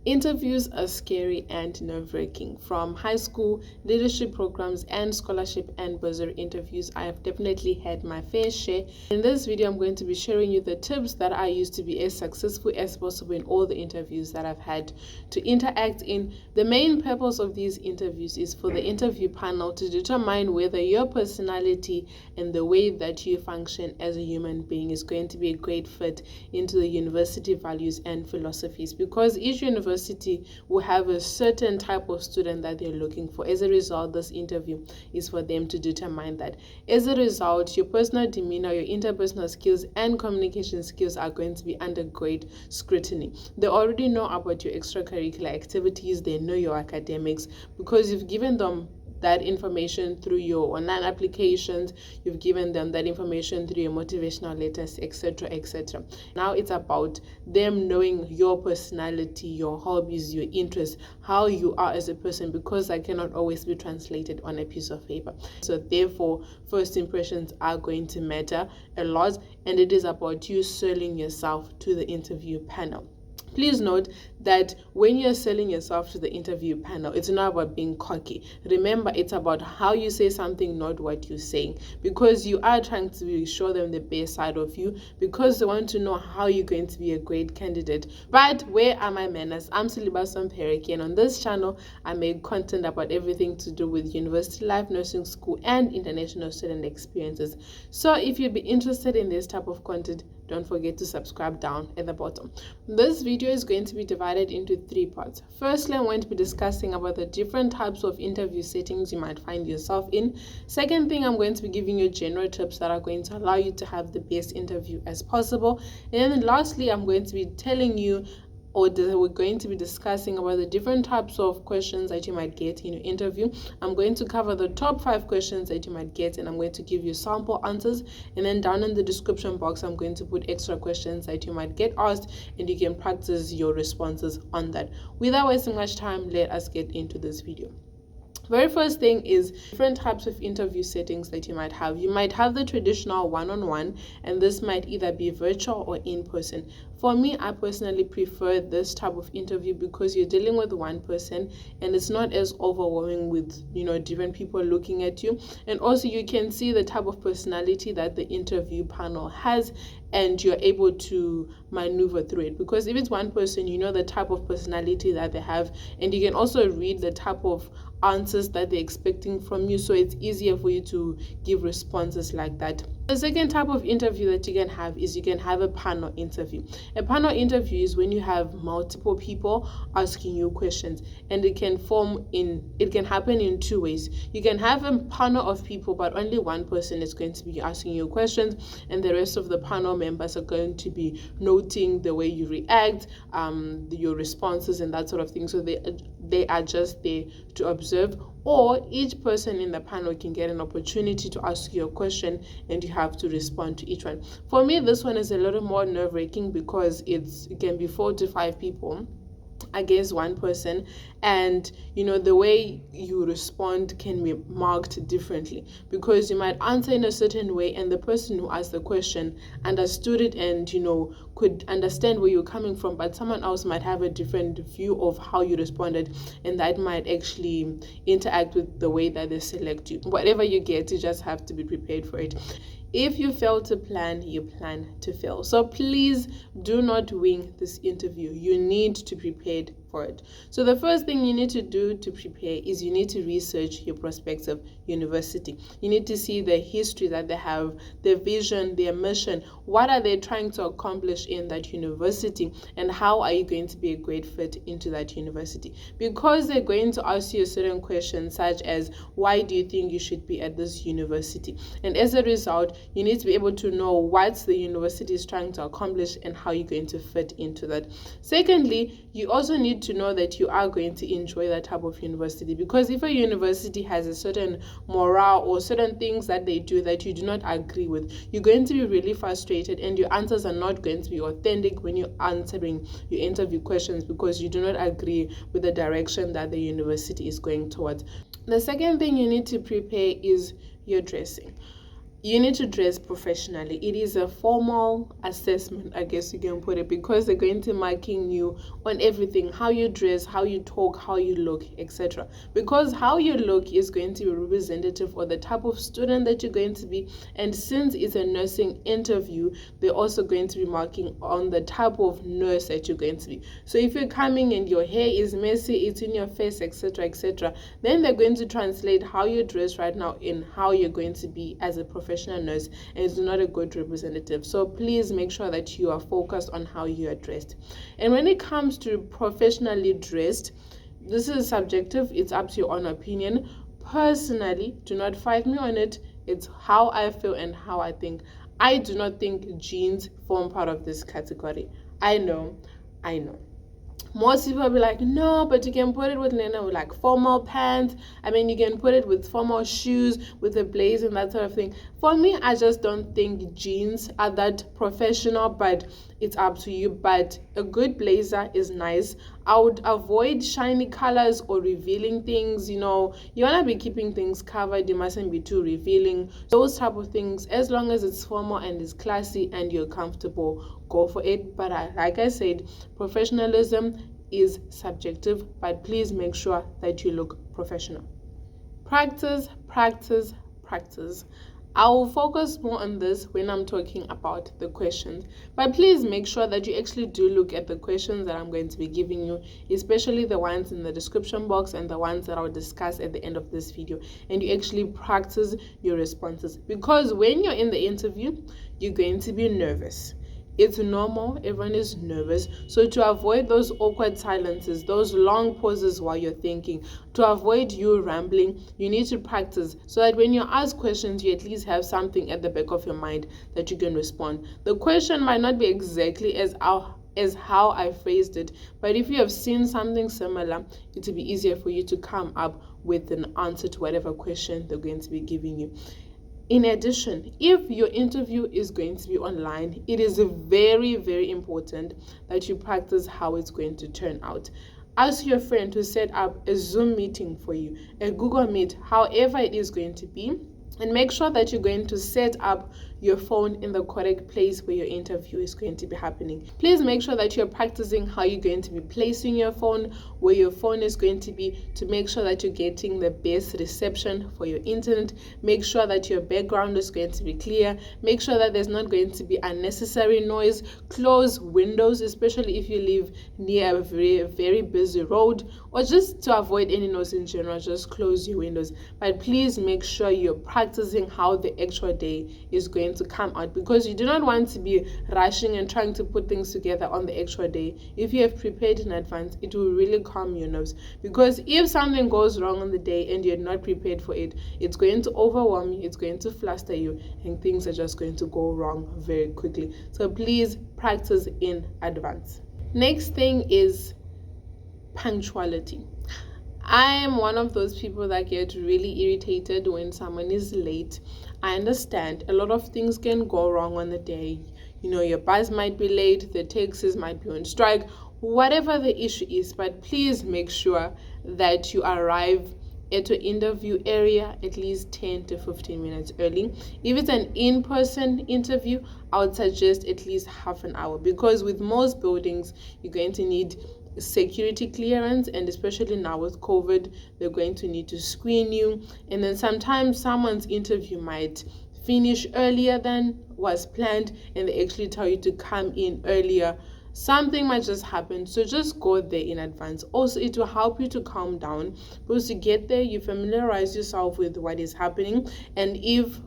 Interviews are scary and nerve-wracking. From high school, leadership programs, and scholarship and bursary interviews, I have definitely had my fair share. In this video, I'm going to be sharing you the tips that I use to be as successful as possible in all the interviews that I've had to interact in. The main purpose of these interviews is for the interview panel to determine whether your personality and the way that you function as a human being is going to be a great fit into the university values and philosophies, because each university will have a certain type of student that they're looking for. As a result, this interview is for them to determine that. As a result, your personal demeanor, your interpersonal skills, and communication skills are going to be under great scrutiny. They already know about your extracurricular activities, they know your academics, because you've given them that information through your online applications, you've given them that information through your motivational letters, etc., etc. Now it's about them knowing your personality, your hobbies, your interests, how you are as a person, because that cannot always be translated on a piece of paper. So therefore, first impressions are going to matter a lot, and it is about you selling yourself to the interview panel. Please note that when you're selling yourself to the interview panel, it's not about being cocky. Remember, it's about how you say something, not what you're saying, because you are trying to show them the best side of you, because they want to know how you're going to be a great candidate. But where are my manners? I'm Silibaziso, Mupereki, and on this channel, I make content about everything to do with university life, nursing school, and international student experiences. So if you'd be interested in this type of content, don't forget to subscribe down at the bottom. This video is going to be divided into 3 parts. Firstly, I'm going to be discussing about the different types of interview settings you might find yourself in. Second thing, I'm going to be giving you general tips that are going to allow you to have the best interview as possible. And then lastly, I'm going to be telling you, we're going to be discussing about the different types of questions that you might get in your interview. I'm going to cover the top 5 questions that you might get, and I'm going to give you sample answers. And then down in the description box, I'm going to put extra questions that you might get asked, and you can practice your responses on that. Without wasting much time, let us get into this video. Very first thing is different types of interview settings that you might have. You might have the traditional one-on-one, and this might either be virtual or in person. For me, I personally prefer this type of interview because you're dealing with one person and it's not as overwhelming with, different people looking at you. And also you can see the type of personality that the interview panel has, and you're able to maneuver through it. Because if it's one person, you know the type of personality that they have, and you can also read the type of answers that they're expecting from you, so it's easier for you to give responses like that. The second type of interview that you can have is you can have a panel interview. A panel interview is when you have multiple people asking you questions, and it can happen in 2 ways. You can have a panel of people, but only one person is going to be asking you questions, and the rest of the panel members are going to be noting the way you react, your responses, and that sort of thing. So they are just there to observe, or each person in the panel can get an opportunity to ask you a question and you have to respond to each one. For me, this one is a little more nerve-wracking because it can be 4 to 5 people against one person, and the way you respond can be marked differently, because you might answer in a certain way and the person who asked the question understood it and could understand where you're coming from, but someone else might have a different view of how you responded, and that might actually interact with the way that they select you. Whatever you get, you just have to be prepared for it. If you fail to plan, you plan to fail. So please do not wing this interview. You need to prepare for it. So the first thing you need to do to prepare is you need to research your prospective university. You need to see the history that they have, their vision, their mission. What are they trying to accomplish in that university, and how are you going to be a great fit into that university? Because they're going to ask you a certain question such as, why do you think you should be at this university? And as a result, you need to be able to know what the university is trying to accomplish and how you're going to fit into that. Secondly, you also need to know that you are going to enjoy that type of university, because if a university has a certain morale or certain things that they do that you do not agree with, you're going to be really frustrated, and your answers are not going to be authentic when you're answering your interview questions, because you do not agree with the direction that the university is going towards. The second thing you need to prepare is your dressing. you need to dress professionally. It is a formal assessment, I guess you can put it, because they're going to marking you on everything, how you dress, how you talk, how you look, etc. Because how you look is going to be representative of the type of student that you're going to be. And since it's a nursing interview, they're also going to be marking on the type of nurse that you're going to be. So if you're coming and your hair is messy, it's in your face, etc., etc., then they're going to translate how you dress right now in how you're going to be as a professional nurse, and it's not a good representative. So please make sure that you are focused on how you are dressed. And when it comes to professionally dressed, this is subjective, it's up to your own opinion. Personally, do not fight me on it. It's how I feel and how I think. I do not think jeans form part of this category. I know. Most people will be like, no, but you can put it with like formal pants. I mean, you can put it with formal shoes, with a blazer and that sort of thing. For me, I just don't think jeans are that professional, but it's up to you. But a good blazer is nice. I would avoid shiny colors or revealing things. You want to be keeping things covered. You mustn't be too revealing. Those type of things, as long as it's formal and it's classy and you're comfortable, go for it. But like I said, professionalism is subjective, but please make sure that you look professional. Practice. I will focus more on this when I'm talking about the questions, but please make sure that you actually do look at the questions that I'm going to be giving you, especially the ones in the description box and the ones that I'll discuss at the end of this video, and you actually practice your responses, because when you're in the interview, you're going to be nervous. It's normal, everyone is nervous. So to avoid those awkward silences, those long pauses while you're thinking, to avoid you rambling, you need to practice so that when you ask questions, you at least have something at the back of your mind that you can respond. The question might not be exactly as how I phrased it, but if you have seen something similar, it will be easier for you to come up with an answer to whatever question they're going to be giving you. In addition, if your interview is going to be online, it is very, very important that you practice how it's going to turn out. Ask your friend to set up a Zoom meeting for you, a Google Meet, however it is going to be, and make sure that you're going to set up your phone in the correct place where your interview is going to be happening. Please make sure that you're practicing how you're going to be placing your phone, where your phone is going to be, to make sure that you're getting the best reception for your internet. Make sure that your background is going to be clear. Make sure that there's not going to be unnecessary noise. Close windows, especially if you live near a very, very busy road, or just to avoid any noise in general, just close your windows. But please make sure you're practicing how the actual day is going to come out, because you do not want to be rushing and trying to put things together on the actual day. If you have prepared in advance, it will really calm your nerves, because if something goes wrong on the day and you're not prepared for it, it's going to overwhelm you, it's going to fluster you, and things are just going to go wrong very quickly. So please practice in advance. Next thing is punctuality. I am one of those people that get really irritated when someone is late. I understand a lot of things can go wrong on the day. Your bus might be late, the taxis might be on strike, whatever the issue is, but please make sure that you arrive at your interview area at least 10 to 15 minutes early. If it's an in-person interview, I would suggest at least half an hour, because with most buildings, you're going to need security clearance, and especially now with COVID, they're going to need to screen you, and then sometimes someone's interview might finish earlier than was planned, and they actually tell you to come in earlier. Something might just happen, so just go there in advance. Also, it will help you to calm down, because you get there, you familiarize yourself with what is happening, and if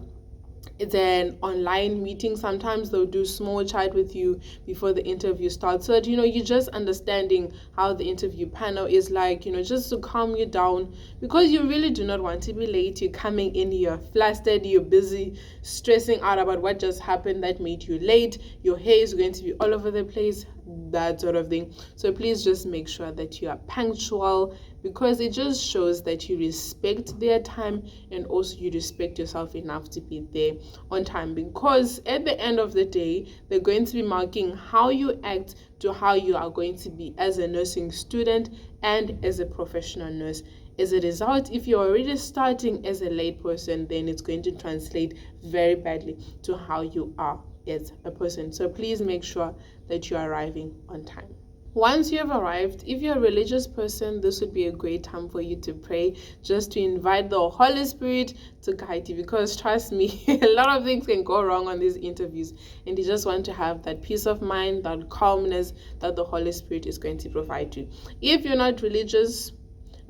it's an online meeting, sometimes they'll do small chat with you before the interview starts, so that you're just understanding how the interview panel is like, just to calm you down, because you really do not want to be late. You're coming in, you're flustered, you're busy stressing out about what just happened that made you late, your hair is going to be all over the place, that sort of thing. So please just make sure that you are punctual, because it just shows that you respect their time, and also you respect yourself enough to be there on time, because at the end of the day, they're going to be marking how you act to how you are going to be as a nursing student and as a professional nurse. As a result, if you're already starting as a late person, then it's going to translate very badly to how you are as a person. So please make sure that you're arriving on time. Once you have arrived, if you're a religious person, this would be a great time for you to pray, just to invite the Holy Spirit to guide you, because trust me, a lot of things can go wrong on these interviews, and you just want to have that peace of mind, that calmness that the Holy Spirit is going to provide you. If you're not religious,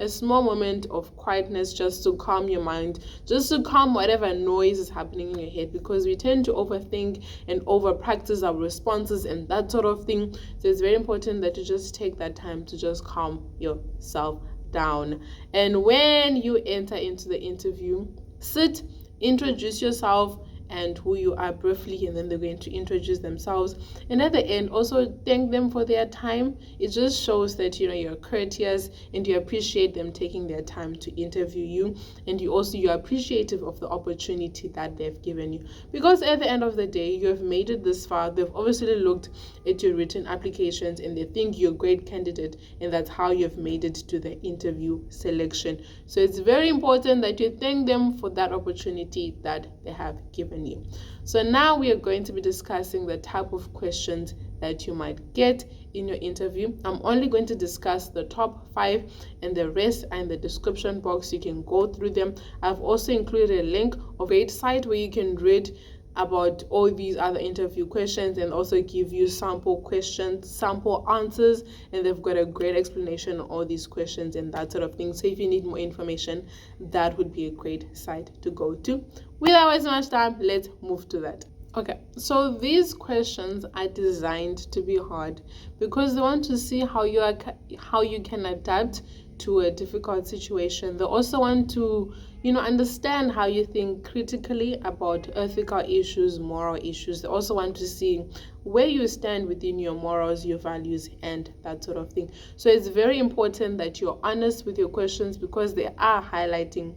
a small moment of quietness just to calm your mind, just to calm whatever noise is happening in your head, because we tend to overthink and over practice our responses and that sort of thing. So it's very important that you just take that time to just calm yourself down. And when you enter into the interview, sit, introduce yourself and who you are briefly, and then they're going to introduce themselves, and at the end also thank them for their time. It just shows that you're courteous and you appreciate them taking their time to interview you, and you're appreciative of the opportunity that they've given you, because at the end of the day you have made it this far. They've obviously looked at your written applications and they think you're a great candidate, and that's how you've made it to the interview selection. So it's very important that you thank them for that opportunity that they have given you. So now we are going to be discussing the type of questions that you might get in your interview. I'm only going to discuss the top 5, and the rest are in the description box. You can go through them. I've also included a link of a site where you can read about all these other interview questions and also give you sample questions, sample answers, and they've got a great explanation on all these questions and that sort of thing. So if you need more information, that would be a great site to go to. Without wasting much time, let's move to that. Okay, so these questions are designed to be hard because they want to see how you can adapt to a difficult situation. They also want to understand how you think critically about ethical issues, moral issues. They also want to see where you stand within your morals, your values, and that sort of thing. So it's very important that you're honest with your questions, because they are highlighting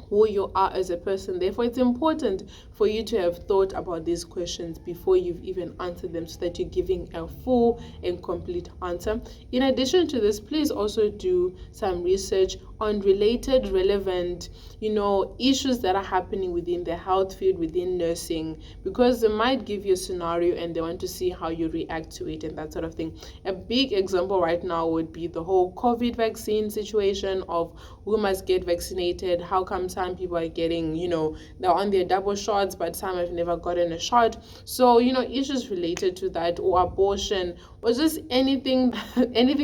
who you are as a person. Therefore, it's important for you to have thought about these questions before you've even answered them, so that you're giving a full and complete answer. In addition to this, please also do some research on related relevant issues that are happening within the health field, within nursing, because they might give you a scenario and they want to see how you react to it and that sort of thing. A big example right now would be the whole COVID vaccine situation of who must get vaccinated. How come some people are getting, they're on their double shots, but some have never gotten a shot? So, issues related to that, or abortion, or just anything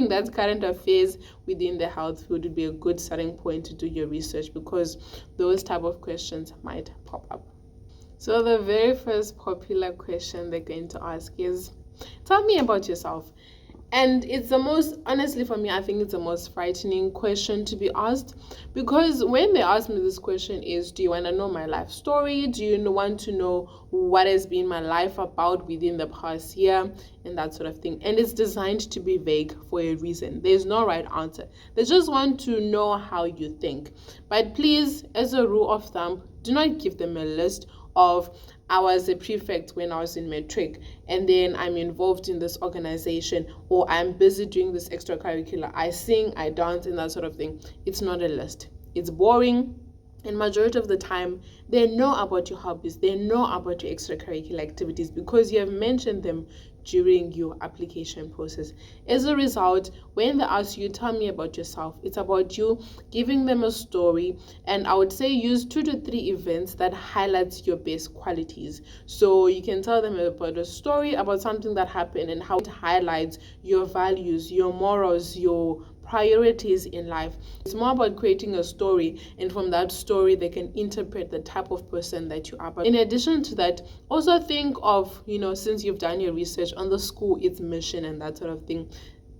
that's current affairs within the health field would be a good starting point to do your research, because those type of questions might pop up. So the very first popular question they're going to ask is, tell me about yourself. And it's the most, honestly for me, I think it's the most frightening question to be asked, because when they ask me this question is, do you want to know my life story? Do you want to know what has been my life about within the past year and that sort of thing? And it's designed to be vague for a reason. There's no right answer. They just want to know how you think. But please, as a rule of thumb, do not give them a list of, I was a prefect when I was in matric, and then I'm involved in this organization, or I'm busy doing this extracurricular, I sing, I dance, and that sort of thing. It's not a list. It's boring. And majority of the time, they know about your hobbies, they know about your extracurricular activities, because you have mentioned them during your application process. As a result, when they ask you, tell me about yourself, it's about you giving them a story, and I would say use 2 to 3 events that highlights your best qualities. So you can tell them about a story about something that happened and how it highlights your values, your morals, your priorities in life. It's more about creating a story, and from that story they can interpret the type of person that you are. But in addition to that, also think of, since you've done your research on the school, its mission and that sort of thing,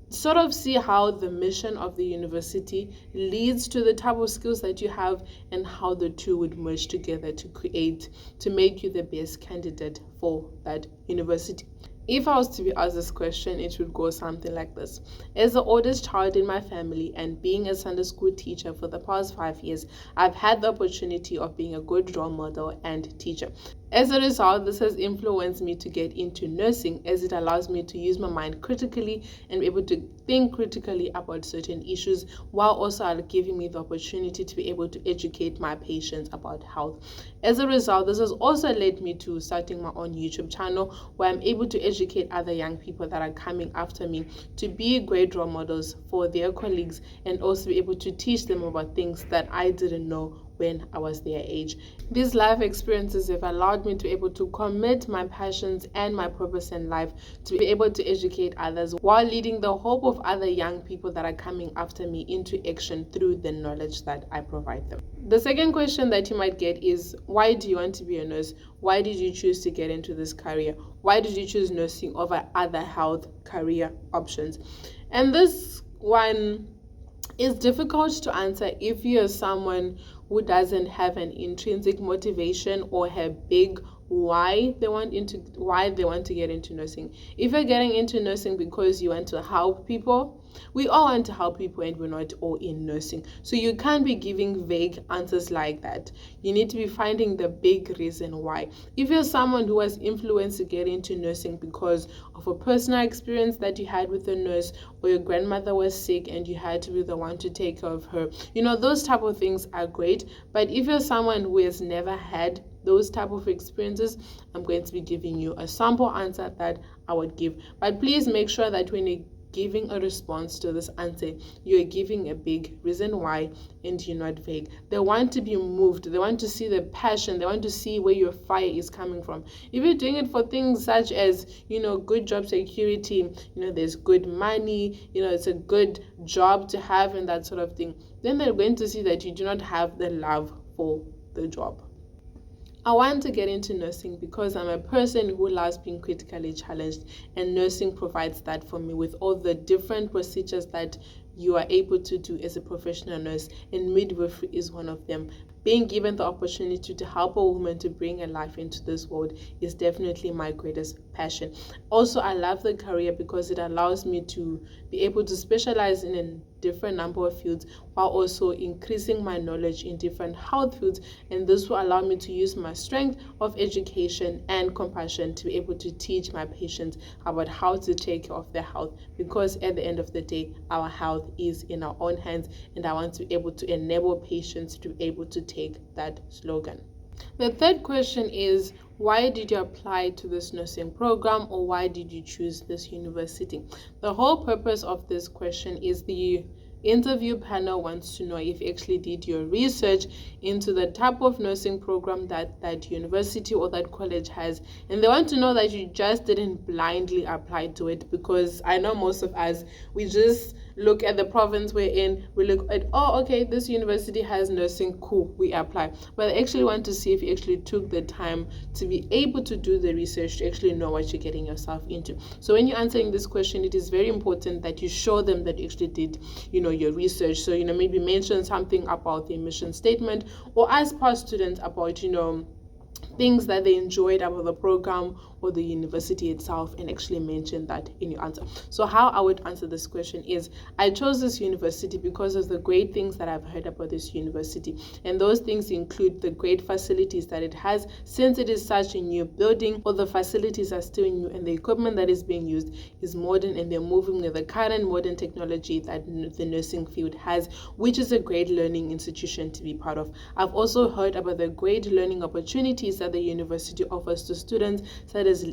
sort of see how the mission of the university leads to the type of skills that you have, and how the two would merge together to make you the best candidate for that university. If I was to be asked this question, it would go something like this. As the oldest child in my family and being a Sunday school teacher for the past 5 years, I've had the opportunity of being a good role model and teacher. As a result, this has influenced me to get into nursing, as it allows me to use my mind critically and be able to think critically about certain issues, while also giving me the opportunity to be able to educate my patients about health. As a result, this has also led me to starting my own YouTube channel, where I'm able to educate other young people that are coming after me to be great role models for their colleagues, and also be able to teach them about things that I didn't know when I was their age. These life experiences have allowed me to be able to commit my passions and my purpose in life to be able to educate others, while leading the hope of other young people that are coming after me into action through the knowledge that I provide them. The second question that you might get is, why do you want to be a nurse? Why did you choose to get into this career? Why did you choose nursing over other health career options? And this one is difficult to answer if you're someone who doesn't have an intrinsic motivation or a big why they want to get into nursing. If you're getting into nursing because you want to help people, we all want to help people, and we're not all in nursing. So you can't be giving vague answers like that. You need to be finding the big reason why. If you're someone who was influenced to get into nursing because of a personal experience that you had with a nurse, or your grandmother was sick and you had to be the one to take care of her, those type of things are great. But if you're someone who has never had those type of experiences, I'm going to be giving you a sample answer that I would give. But please make sure that when you're giving a response to this answer, you're giving a big reason why, and you're not vague. They want to be moved. They want to see the passion. They want to see where your fire is coming from. If you're doing it for things such as, good job security, there's good money, it's a good job to have and that sort of thing, then they're going to see that you do not have the love for the job. I want to get into nursing because I'm a person who loves being critically challenged, and nursing provides that for me with all the different procedures that you are able to do as a professional nurse, and midwifery is one of them. Being given the opportunity to help a woman to bring a life into this world is definitely my greatest passion. Also, I love the career because it allows me to be able to specialize in a different number of fields, while also increasing my knowledge in different health fields, and this will allow me to use my strength of education and compassion to be able to teach my patients about how to take care of their health, because at the end of the day, our health is in our own hands, and I want to be able to enable patients to be able to take that slogan. The third question is, why did you apply to this nursing program, or why did you choose this university? The whole purpose of this question is the interview panel wants to know if you actually did your research into the type of nursing program that university or that college has, and they want to know that you just didn't blindly apply to it, because I know most of us, we just look at the province we're in, we look at, okay, this university has nursing, cool, we apply. But I actually want to see if you actually took the time to be able to do the research to actually know what you're getting yourself into. So when you're answering this question, it is very important that you show them that you actually did your research. So maybe mention something about the mission statement, or ask past students about things that they enjoyed about the program or the university itself, and actually mention that in your answer. So how I would answer this question is, I chose this university because of the great things that I've heard about this university, and those things include the great facilities that it has, since it is such a new building. All the facilities are still new, and the equipment that is being used is modern, and they're moving with the current modern technology that the nursing field has, which is a great learning institution to be part of. I've also heard about the great learning opportunities that the university offers to students,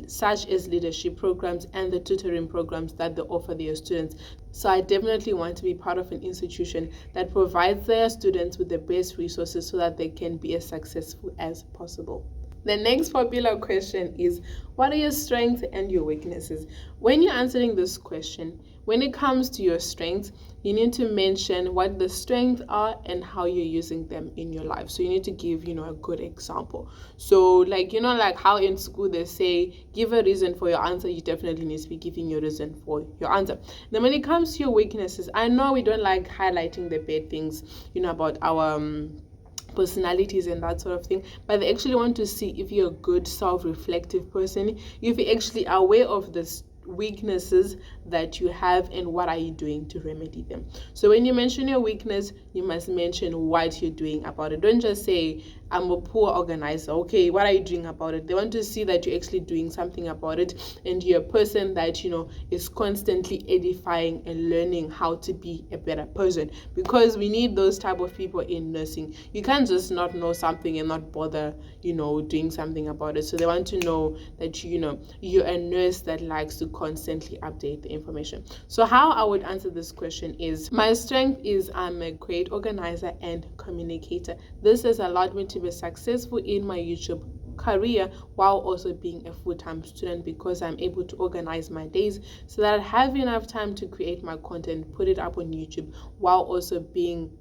such as leadership programs and the tutoring programs that they offer their students. So I definitely want to be part of an institution that provides their students with the best resources so that they can be as successful as possible. The next popular question is, what are your strengths and your weaknesses? When you're answering this question, when it comes to your strengths, you need to mention what the strengths are and how you're using them in your life. So you need to give, a good example. So like how in school they say, give a reason for your answer, you definitely need to be giving your reason for your answer. Then when it comes to your weaknesses, I know we don't like highlighting the bad things, about our personalities and that sort of thing, but they actually want to see if you're a good self-reflective person, if you're actually aware of this weaknesses that you have and what are you doing to remedy them. So when you mention your weakness, you must mention what you're doing about it. Don't just say I'm a poor organizer. Okay, what are you doing about it? They want to see that you're actually doing something about it, and you're a person that, you know, is constantly edifying and learning how to be a better person, because we need those type of people in nursing. You can't just not know something and not bother, you know, doing something about it. So they want to know that, you know, you're a nurse that likes to constantly update the information. So how I would answer this question is, my strength is I'm a great organizer and communicator. This has allowed me to be successful in my YouTube career while also being a full-time student, because I'm able to organize my days so that I have enough time to create my content, put it up on YouTube, while also being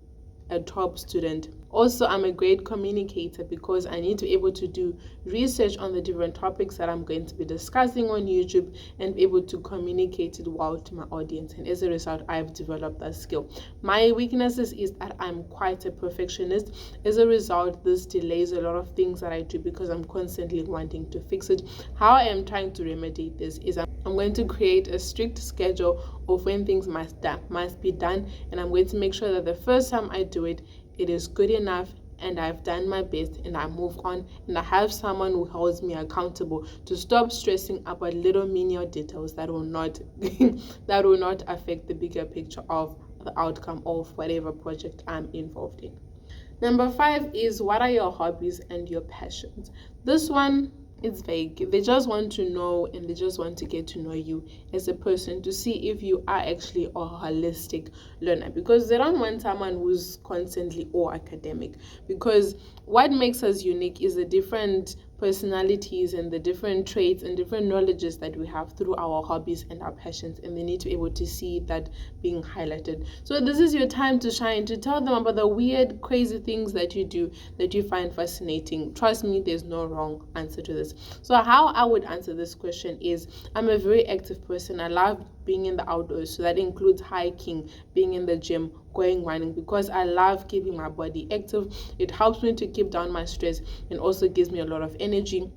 a top student. Also, I'm a great communicator because I need to be able to do research on the different topics that I'm going to be discussing on YouTube and be able to communicate it well to my audience. And as a result, I've developed that skill. My weaknesses is that I'm quite a perfectionist. As a result, this delays a lot of things that I do because I'm constantly wanting to fix it. How I am trying to remedy this is I'm going to create a strict schedule of when things must be done, and I'm going to make sure that the first time I do it, it is good enough and I've done my best, and I move on, and I have someone who holds me accountable to stop stressing about little menial details that will not that will not affect the bigger picture of the outcome of whatever project I'm involved in. Number 5 is, what are your hobbies and your passions? This one, it's vague. They just want to know, and they just want to get to know you as a person to see if you are actually a holistic learner, because they don't want someone who's constantly all academic, because what makes us unique is the different personalities and the different traits and different knowledges that we have through our hobbies and our passions, and they need to be able to see that being highlighted. So this is your time to shine, to tell them about the weird, crazy things that you do that you find fascinating. Trust me, there's no wrong answer to this. So how I would answer this question is, I'm a very active person. I love being in the outdoors, so that includes hiking, being in the gym, going running, because I love keeping my body active. It helps me to keep down my stress and also gives me a lot of energy,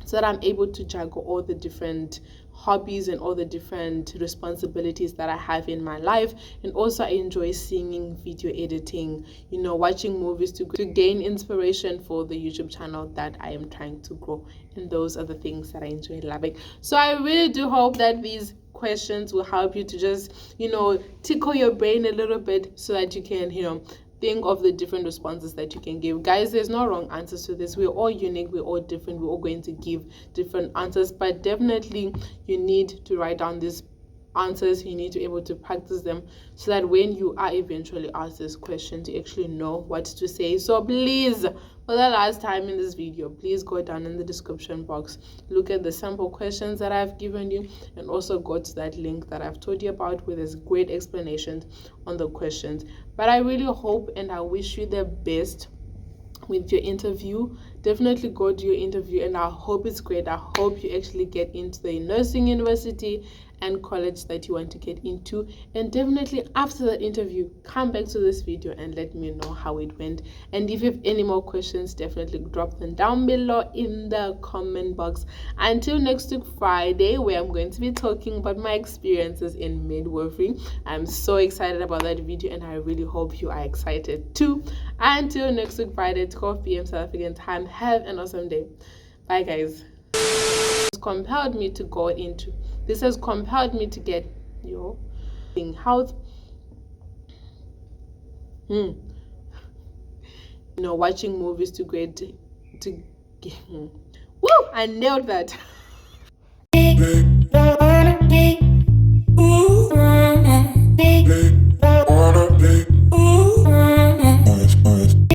so that I'm able to juggle all the different hobbies and all the different responsibilities that I have in my life. And also I enjoy singing, video editing, you know, watching movies to gain inspiration for the YouTube channel that I am trying to grow. And those are the things that I enjoy loving. So I really do hope that these questions will help you to just, you know, tickle your brain a little bit, so that you can, you know, think of the different responses that you can give. Guys, there's no wrong answers to this. We're all unique, we're all different, we're all going to give different answers, but definitely you need to write down these answers. You need to be able to practice them, so that when you are eventually asked this question, you actually know what to say. So please, for the last time in this video, please go down in the description box, look at the sample questions that I've given you, and also go to that link that I've told you about, where there's great explanations on the questions. But I really hope and I wish you the best with your interview. Definitely go to your interview, and I hope it's great. I hope you actually get into the nursing university and college that you want to get into. And definitely after that interview, come back to this video and let me know how it went. And if you have any more questions, definitely drop them down below in the comment box. Until next week Friday, where I'm going to be talking about my experiences in midwifery. I'm so excited about that video, and I really hope you are excited too. Until next week Friday, 12 p.m. South African time, have an awesome day. Bye guys. Compelled me to go into this, has compelled me to get your health, you know, watching movies to woo, I nailed that.